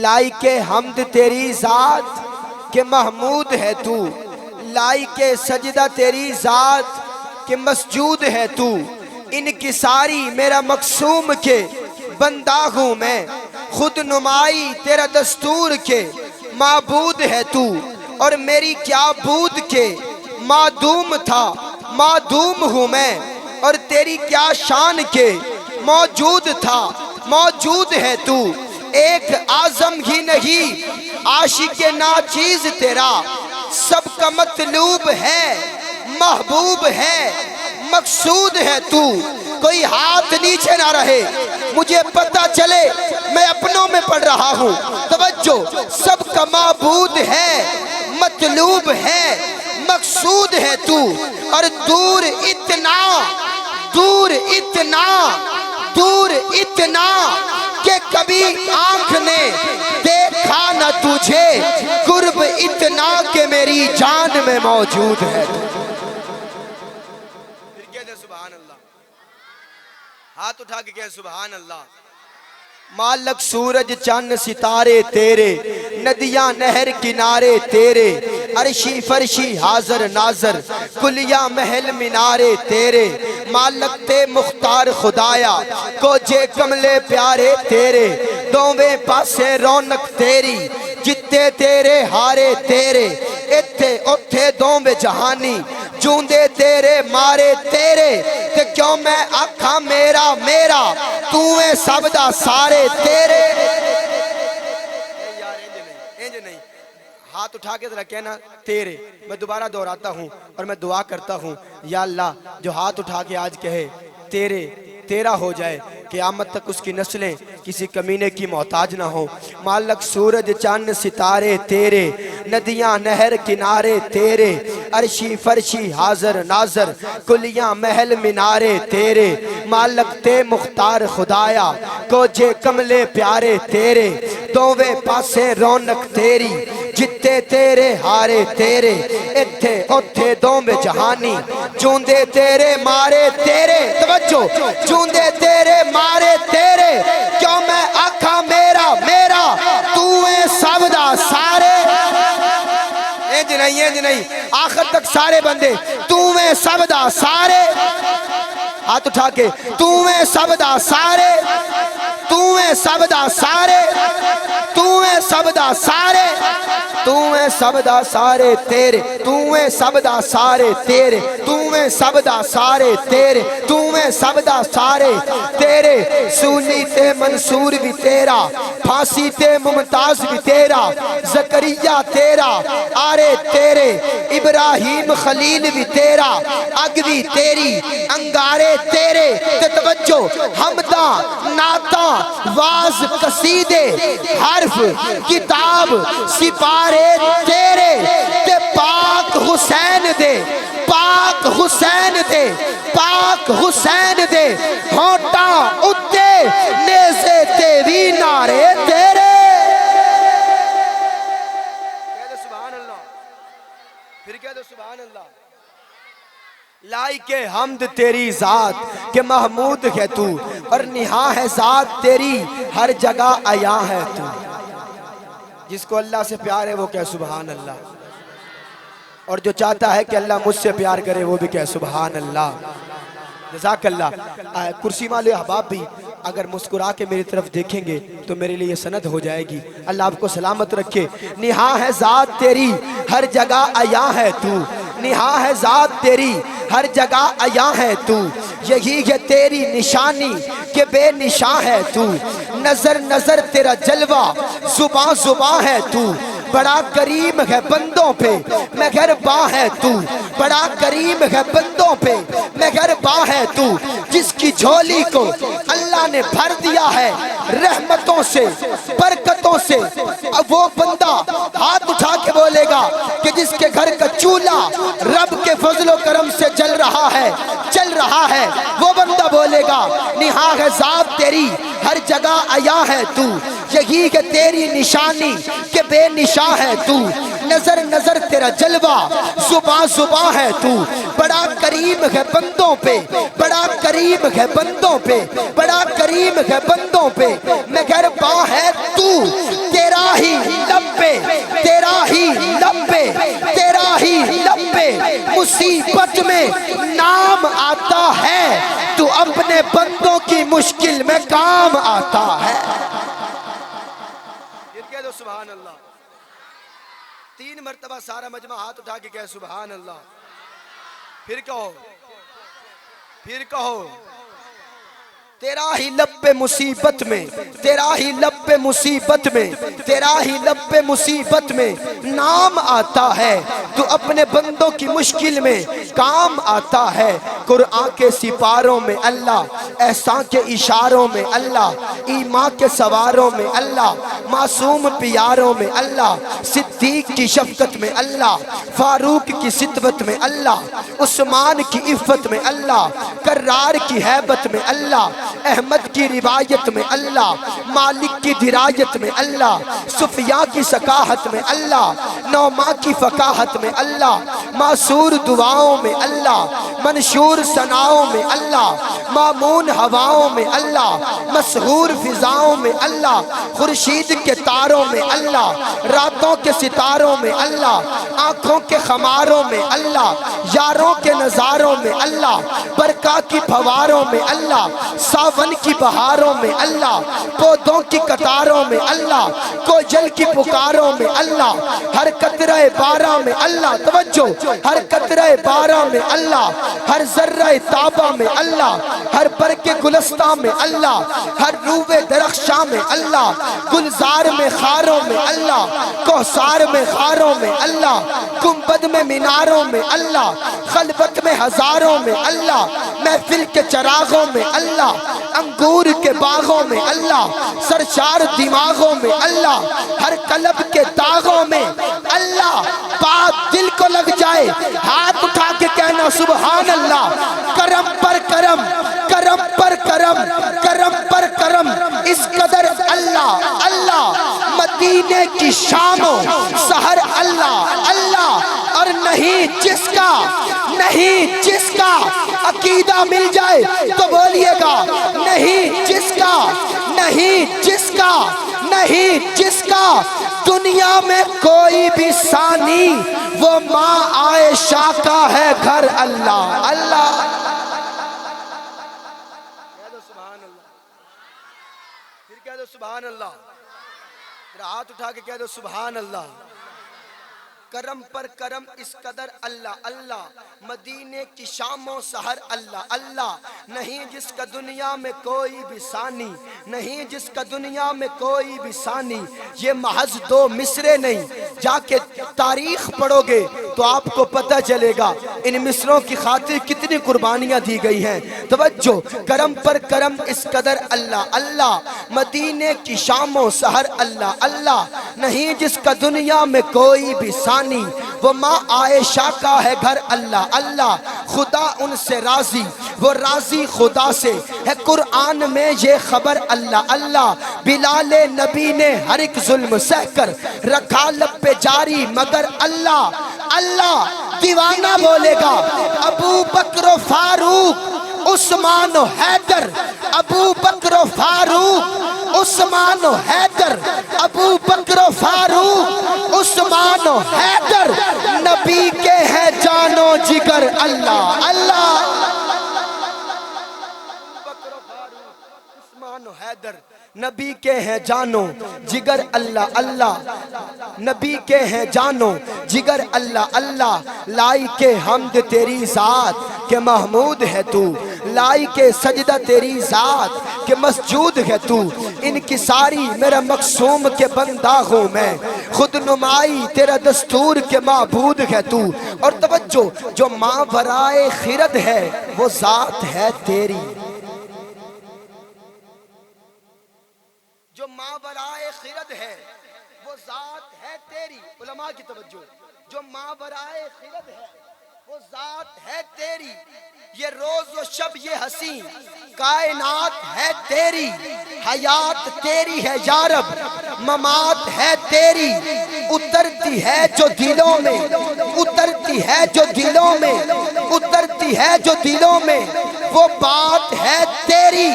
لائق حمد تیری ذات کہ محمود ہے تو، لائق سجدہ تیری ذات کہ مسجود ہے تو، انکساری میرا مقسوم کے بندہ ہوں میں، خود نمائی تیرا دستور کے معبود ہے تو، اور میری کیا بود کے معدوم تھا معدوم ہوں میں، اور تیری کیا شان کے موجود تھا موجود ہے تو، ایک اعظم ہی نہیں عاشق ناچیز تیرا، سب کا مطلوب ہے محبوب ہے مقصود ہے تو، کوئی ہاتھ نیچے نہ رہے مجھے پتہ چلے میں اپنوں میں پڑھ رہا ہوں، توجہ، سب کا معبود ہے مطلوب ہے مقصود ہے تو، اور دور اتنا دور اتنا دور اتنا کہ کبھی آنکھ نے دیکھا نہ تجھے، قرب اتنا کہ میری جان میں موجود ہے۔ پھر کہتے سبحان اللہ، ہاتھ اٹھا کے کہتے سبحان اللہ۔ مالک سورج چاند ستارے تیرے، ندیاں نہر کنارے تیرے، عرشی فرشی حاضر ناظر، کلیہ محل مینارے تیرے، مالک تے مختار خدایا کوجے کملے پیارے تیرے، دوویں پاسے رونق تیری جتے تیرے ہارے تیرے، اتھے اتھے دوویں جہانی جوندے تیرے مارے تیرے، تے کیوں میں آکھاں میرا میرا تویں سب دا سارے تیرے۔ انج نہیں، ہاتھ اٹھا کے ذرا کہنا تیرے۔ میں دوبارہ دہراتا ہوں اور میں دعا کرتا ہوں یا اللہ جو ہاتھ اٹھا کے آج کہے تیرے تیرا ہو جائے، قیامت تک اس کی نسلیں کسی کمینے کی محتاج نہ ہو۔ مالک سورج چاند ستارے تیرے، ندیاں نہر کنارے تیرے، عرشی فرشی حاضر ناظر، کلیاں محل مینارے تیرے، مالک تے مختار خدایا کوجے کملے پیارے تیرے، دوویں پاسے رونق تیری جتے تیرے ہارے تیرے، اتھے اتھے دوویں جہانی جوندے تیرے مارے تیرے، توجہ، جوندے تیرے مارے تیرے، کیوں میں آکھاں میرا میرا تویں سب دا سارے۔ انج نہیں آخر تک سارے بندے تویں سب دا سارے، ہاتھ اٹھا کے تویں سب دا سارے، تویں سب دا سارے، تویں سب دا سارے، تویں سب دا سارے تیرے، تویں سب دا سارے تیرے، تویں سب دا سارے تیرے، تویں سب دا سارے تیرے، سونی تے منصور بھی تیرا، پھانسی تے ممتاز بھی تیرا، زکریہ تیرا، آرے تیرے، ابراہیم خلیل بھی تیرا، اگ بھی تیری، انگارے تیرے، تے توجہ، حمدہ نعتاں واز قصیدے حرف کتاب سپارے تیرے، تے پاک حسین دے پاک حسین دے پاک حسین دے ہونٹاں اتے نیزے تے بھی نعرے تیرے۔ کہہ دو سبحان اللہ، پھر کہہ دو سبحان اللہ۔ لائق حمد تیری ذات کہ محمود ہے تو، اور نہاں ہے ذات تیری ہر جگہ عیاں ہے تو۔ جس کو اللہ سے پیار ہے وہ کہے سبحان اللہ، اور جو چاہتا ہے کہ اللہ مجھ سے پیار کرے وہ بھی کہے سبحان اللہ۔ جزاک اللہ۔ کرسی والے احباب بھی اگر مسکرا کے میری طرف دیکھیں گے تو میرے لیے سند ہو جائے گی۔ اللہ آپ کو سلامت رکھے۔ نہاں ہے ذات تیری ہر جگہ عیاں ہے تو، نہاں ہے ذات تیری ہر جگہ عیاں ہے تو، یہی ہے تیری نشانی کہ بے نشاں ہے تو، نظر نظر تیرا جلوہ زباں زباں ہے تو، بڑا کریم ہے بندوں پہ مہرباں ہے تو، بڑا کریم ہے بندوں پہ مہرباں ہے تو، جس کی جھولی کو اللہ نے بھر دیا ہے رحمتوں سے برکتوں سے، اب وہ بندہ ہاتھ اٹھا کے بولے گا کہ جس کے گھر کا چولہا رب کے فضل و کرم سے جل رہا ہے، وہ بندہ بولے گا نہاں ہے ذات تیری ہر جگہ عیاں ہے تو، یہی کہ تیری نشانی کہ بے نشاں ہے تو، نظر نظر تیرا جلوہ زباں زباں ہے تو، بڑا کریم ہے بندوں پہ بڑا کریم ہے بندوں پہ بڑا کریم ہے بندوں پہ مہرباں ہے تو، تیرا پہ تیرا ہی لب پہ تیرا ہی لب پہ مصیبت میں نام آتا ہے تو اپنے بندوں کی مشکل میں کام آتا ہے. پھر کہہ دو سبحان اللہ. 3 مرتبہ سارا مجمع ہاتھ اٹھا کے کہے سبحان اللہ. پھر کہو تیرا ہی لب پہ مصیبت میں تیرا ہی لب پہ مصیبت میں تیرا ہی لب پہ مصیبت میں نام آتا ہے تو اپنے بندوں کی مشکل میں کام آتا ہے. قرآن کے سپاروں میں اللہ, احسان کے اشاروں میں اللہ, ایمان کے سواروں میں اللہ, معصوم پیاروں میں اللہ, صدیق کی شفقت میں اللہ, فاروق کی صدوت میں اللہ, عثمان کی عفت میں اللہ, کرار کی ہیبت میں اللہ, احمد کی روایت میں اللہ, مالک کی درایت میں اللہ, سفیان کی ثقافت میں اللہ, نعمان کی فقاہت میں اللہ, معصور دعاؤں میں اللہ, منشور ثناؤں میں اللہ, مامون ہواؤں میں اللہ, مسحور فضاؤں میں اللہ, خورشید کے تاروں میں اللہ, راتوں کے ستاروں میں اللہ, آنکھوں کے خماروں میں اللہ, یاروں کے نظاروں میں اللہ, برکا کی پھواروں میں اللہ, ساون کی بہاروں میں اللہ, پودوں کی قطاروں میں اللہ, کوجل کی پکاروں میں اللہ, ہر قطرہ بارہ میں اللہ, توجہ, ہر قطرہ بارہ میں اللہ, ہر ذرہ تابہ میں اللہ, ہر برگ گلستہ میں اللہ, ہر روح درخشاں میں اللہ, گلزار میں خاروں میں اللہ, کوثار میں خاروں میں اللہ, گنبد میں میناروں میں اللہ, خلوت میں ہزاروں میں اللہ, محفل کے چراغوں میں اللہ, انگور کے باغوں میں اللہ, سرشار دماغوں میں اللہ, ہر قلب کے داغوں میں اللہ. بات دل کو لگ جائے, ہاتھ اٹھا کے کہنا سبحان اللہ. کرم پر کرم, کرم پر کرم, کرم پر کرم, اس قدر اللہ اللہ. مدینے کی شاموں سحر اللہ اللہ. اور نہیں جس کا عقیدہ مل جائے تو بولیے گا نہیں جس کا دنیا میں کوئی بھی ثانی, وہ ماں عائشہ کا ہے گھر اللہ اللہ. پھر کہہ دو سبحان اللہ. ہاتھ اٹھا کے کہہ دو سبحان اللہ. کرم پر کرم اس قدر اللہ اللہ. مدینے کی شاموں سحر اللہ اللہ. نہیں جس کا دنیا میں کوئی بھی ثانی, نہیں جس کا دنیا میں کوئی بھی ثانی. یہ محض 2 مصرے نہیں, جا کے تاریخ پڑھو گے تو آپ کو پتہ چلے گا ان مصروں کی خاطر کتنی قربانیاں دی گئی ہیں. توجہ, کرم پر کرم اس قدر اللہ اللہ. مدینے کی شاموں سحر اللہ اللہ. نہیں جس کا دنیا میں کوئی بھی ثانی, وہ ماں عائشہ کا ہے گھر اللہ اللہ. خدا ان سے راضی, وہ راضی خدا سے ہے. قرآن میں یہ خبر اللہ اللہ. بلال نبی نے ہر ایک ظلم سہ کر رکھا لب پہ جاری مگر اللہ اللہ. دیوانہ بولے گا ابو بکر و فاروق عثمان و حیدر, ابو بکر و فاروق عثمان و حیدر, ابو بکر و فاروق عثمان و حیدر, نبی کے ہیں جانو جگر اللہ اللہ. عثمان و حیدر نبی کے ہیں جانو جگر اللہ اللہ. نبی کے ہیں جانو جگر اللہ اللہ. لائی کے حمد تیری ذات کہ محمود ہے تو, لائی کے سجدہ تیری ذات کہ مسجود ہے تو. ان کی ساری میرا مقصوم کے بندہ ہوں میں, خود نمائی تیرا دستور کے معبود ہے تو. اور توجہ, جو ماں برائے خرد ہے وہ ذات ہے تیری, جو ماں برائے خرد ہے وہ ذات ہے تیری. علماء کی توجہ, جو ماں برائے خرد ہے وہ ذات ہے تیری. یہ روز و شب یہ حسین کائنات ہے تیری. حیات تیری ہے یا رب, ممات ہے تیری. اترتی ہے جو دلوں میں, اترتی ہے جو دلوں میں, اترتی ہے جو دلوں میں, وہ بات ہے تیری.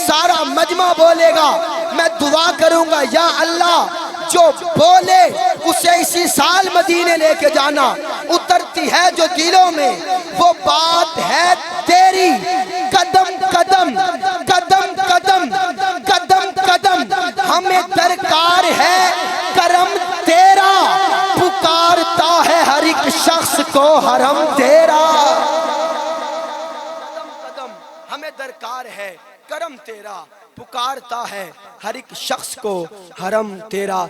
سارا مجمع بولے گا, میں دعا کروں گا یا اللہ جو بولے اسے اسی سال مدینے لے کے جانا، اترتی ہے جو دلوں میں وہ بات ہے تیری، قدم قدم قدم قدم قدم قدم ہمیں درکار ہے کرم تیرا، پکارتا ہے ہر ایک شخص کو حرم تیرا، قدم قدم ہمیں درکار ہے کرم تیرا، پکارتا ہے ہر ایک شخص کو حرم تیرا۔